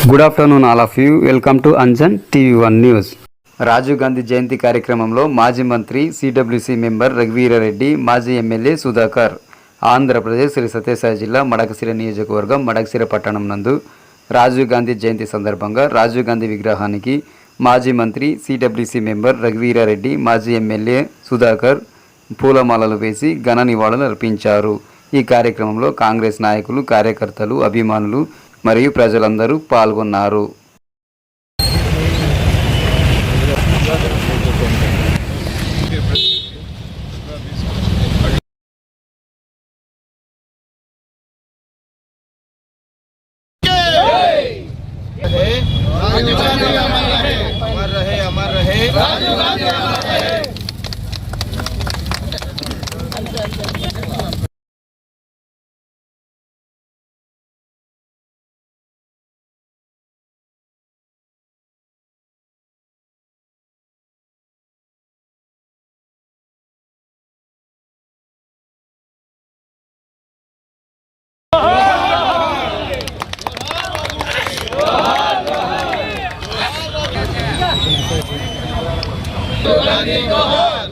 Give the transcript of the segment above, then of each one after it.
Good afternoon all of you. Welcome to Anjan TV one news. Rajiv Gandhi జయంతి కార్యక్రమంలో మాజీ మంత్రి సిడబ్ల్యూసి మెంబర్ రఘువీరారెడ్డి, మాజీ ఎమ్మెల్యే సుధాకర్, ఆంధ్రప్రదేశ్ శ్రీ సత్యసాయి జిల్లా మడకశిర నియోజకవర్గం మడకశిర పట్టణం నందు రాజీవ్ గాంధీ జయంతి సందర్భంగా రాజీవ్ గాంధీ విగ్రహానికి మాజీ మంత్రి సిడబ్ల్యూసి మెంబర్ రఘువీరారెడ్డి, మాజీ ఎమ్మెల్యే సుధాకర్ పూలమాలలు వేసి ఘన నివాళులు అర్పించారు. ఈ కార్యక్రమంలో కాంగ్రెస్ నాయకులు, కార్యకర్తలు, అభిమానులు మరియు ప్రజలందరూ పాల్గొన్నారు.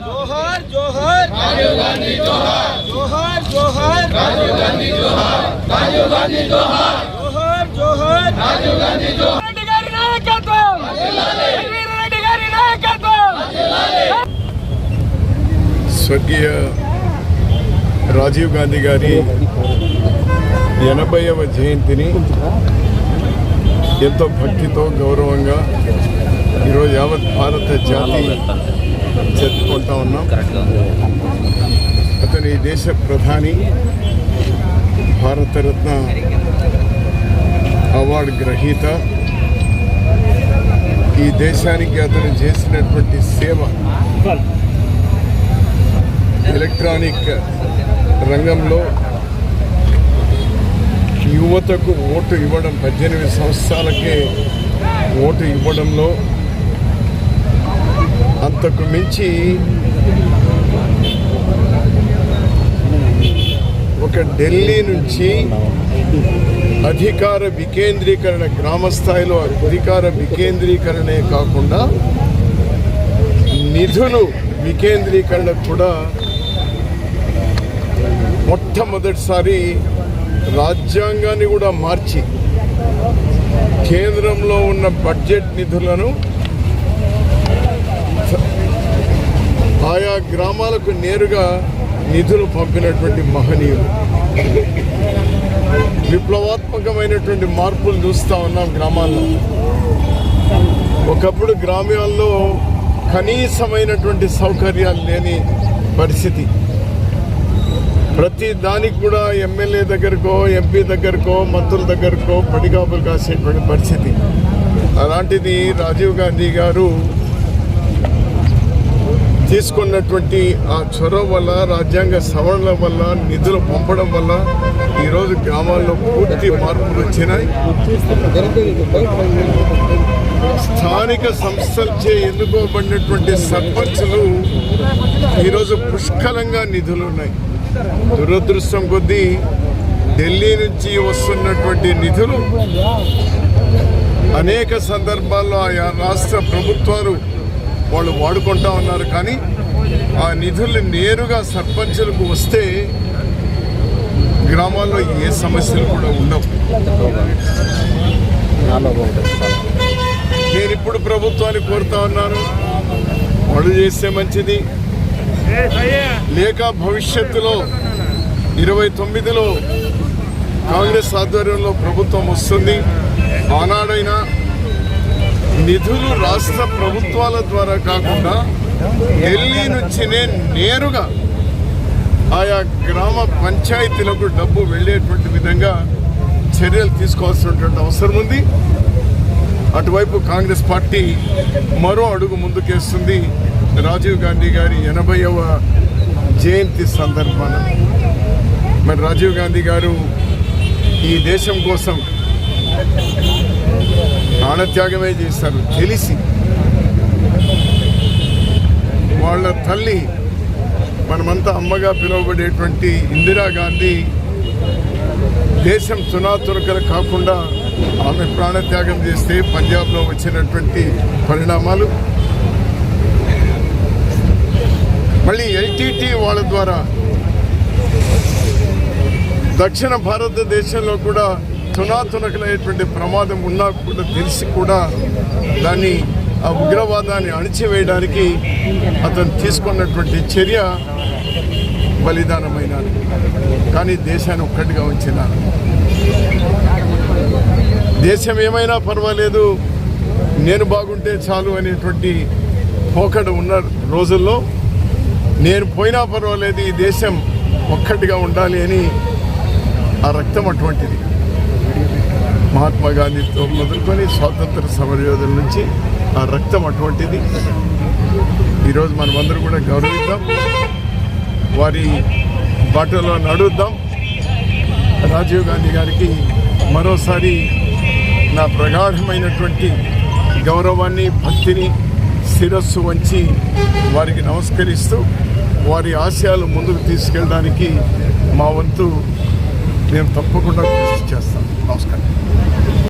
जोहर जोहर राजीव गांधी, जोहर जोहर जोहर राजीव गांधी, जोहर राजीव गांधी, जोहर जोहर जोहर राजीव गांधी, जोहर रेड्डी गारी नायकत्వం రెడ్డి గారి నాయకత్వం. స్వర్గీయ రాజీవ్ గాంధీ గారి 80వ జయంతిని ఎంతో భక్తితో గౌరవంగా ఈరోజు యావత్ భారత జాతి జరుపుకుంటా ఉన్నాం. అతని దేశ ప్రధాని, భారతరత్న అవార్డు గ్రహీత. ఈ దేశానికి అతను చేసినటువంటి సేవ, ఎలక్ట్రానిక్ రంగంలో యువతకు ఓటు ఇవ్వడం, 18 సంవత్సరాలకే ఓటు ఇవ్వడంలో అంతకు మించి ఒక ఢిల్లీ నుంచి అధికార వికేంద్రీకరణ, గ్రామ స్థాయిలో అధికార వికేంద్రీకరణే కాకుండా నిధులు వికేంద్రీకరణ కూడా మొట్టమొదటిసారి రాజ్యాంగాన్ని కూడా మార్చి కేంద్రంలో ఉన్న బడ్జెట్ నిధులను ఆయా గ్రామాలకు నేరుగా నిధులు పంపినటువంటి మహనీయులు. విప్లవాత్మకమైనటువంటి మార్పులు చూస్తూ ఉన్నాం గ్రామాల్లో. ఒకప్పుడు గ్రామాల్లో కనీసమైనటువంటి సౌకర్యాలు లేని పరిస్థితి. ప్రతి దానికి కూడా ఎమ్మెల్యే దగ్గరకో, ఎంపీ దగ్గరకో, మంత్రుల దగ్గరకో పడిగాపులు కాసేటువంటి పరిస్థితి. అలాంటిది రాజీవ్ గాంధీ గారు తీసుకున్నటువంటి ఆ చొరవ వల్ల, రాజ్యాంగ సవరణల వల్ల, నిధులు పంపడం వల్ల ఈరోజు గ్రామాల్లో పూర్తి మార్పులు వచ్చినాయి. స్థానిక సంస్థలచే ఎన్నుకోబడినటువంటి సర్పంచులు ఈరోజు పుష్కలంగా నిధులు ఉన్నాయి. దురదృష్టం కొద్దీ ఢిల్లీ నుంచి వస్తున్నటువంటి నిధులు అనేక సందర్భాల్లో ఆయా రాష్ట్ర ప్రభుత్వాలు వాళ్ళు వాడుకుంటా ఉన్నారు. కానీ ఆ నిధులు నేరుగా సర్పంచులకు వస్తే గ్రామాల్లో ఏ సమస్యలు కూడా ఉండవు. నేను ఇప్పుడు ప్రభుత్వాన్ని కోరుతా ఉన్నాను, వాళ్ళు చేస్తే మంచిది. లేక భవిష్యత్తులో 29లో కాంగ్రెస్ ఆధ్వర్యంలో ప్రభుత్వం వస్తుంది. ఆనాడైనా నిధులు రాష్ట్ర ప్రభుత్వాల ద్వారా కాకుండా ఢిల్లీ నుంచినే నేరుగా ఆయా గ్రామ పంచాయతీలకు డబ్బు వెళ్ళేటువంటి విధంగా చర్యలు తీసుకోవాల్సినటువంటి అవసరం ఉంది. అటువైపు కాంగ్రెస్ పార్టీ మరో అడుగు ముందుకేస్తుంది. రాజీవ్ గాంధీ గారి 80వ జయంతి సందర్భాన మరి రాజీవ్ గాంధీ గారు ఈ దేశం కోసం ప్రాణత్యాగమే చేశారు. తెలిసి వాళ్ళ తల్లి మనమంతా అమ్మగా పిలువబడేటువంటి ఇందిరాగాంధీ దేశం తునాతునకలు కాకుండా ఆమె ప్రాణత్యాగం చేస్తే పంజాబ్లో వచ్చినటువంటి పరిణామాలు, మళ్ళీ ఎల్టీటీ వాళ్ళ ద్వారా దక్షిణ భారతదేశంలో కూడా తునాతునకలైనటువంటి ప్రమాదం ఉన్నా కూడా తెలిసి కూడా దాన్ని ఆ ఉగ్రవాదాన్ని అణిచివేయడానికి అతను తీసుకున్నటువంటి చర్య బలిదానమైన, కానీ దేశాన్ని ఒక్కటిగా ఉంచిన, దేశం ఏమైనా పర్వాలేదు నేను బాగుంటే చాలు అనేటువంటి పోకడ ఉన్న రోజుల్లో నేను పోయినా పర్వాలేదు ఈ దేశం ఒక్కటిగా ఉండాలి అని ఆ రక్తం అటువంటిది. మహాత్మా గాంధీతో మొదలుకొని స్వాతంత్ర సమరయోధుల నుంచి ఆ రక్తం అటువంటిది. ఈరోజు మనమందరం కూడా గౌరవిద్దాం, వారి బాటలో నడుద్దాం. రాజీవ్ గాంధీ గారికి మరోసారి నా ప్రగాఢమైనటువంటి గౌరవాన్ని, భక్తిని శిరస్సు వంచి వారికి నమస్కరిస్తూ వారి ఆశయాలు ముందుకు తీసుకెళ్ళడానికి మా వంతు మేము తప్పకుండా కృషి చేస్తాం. నమస్కారం.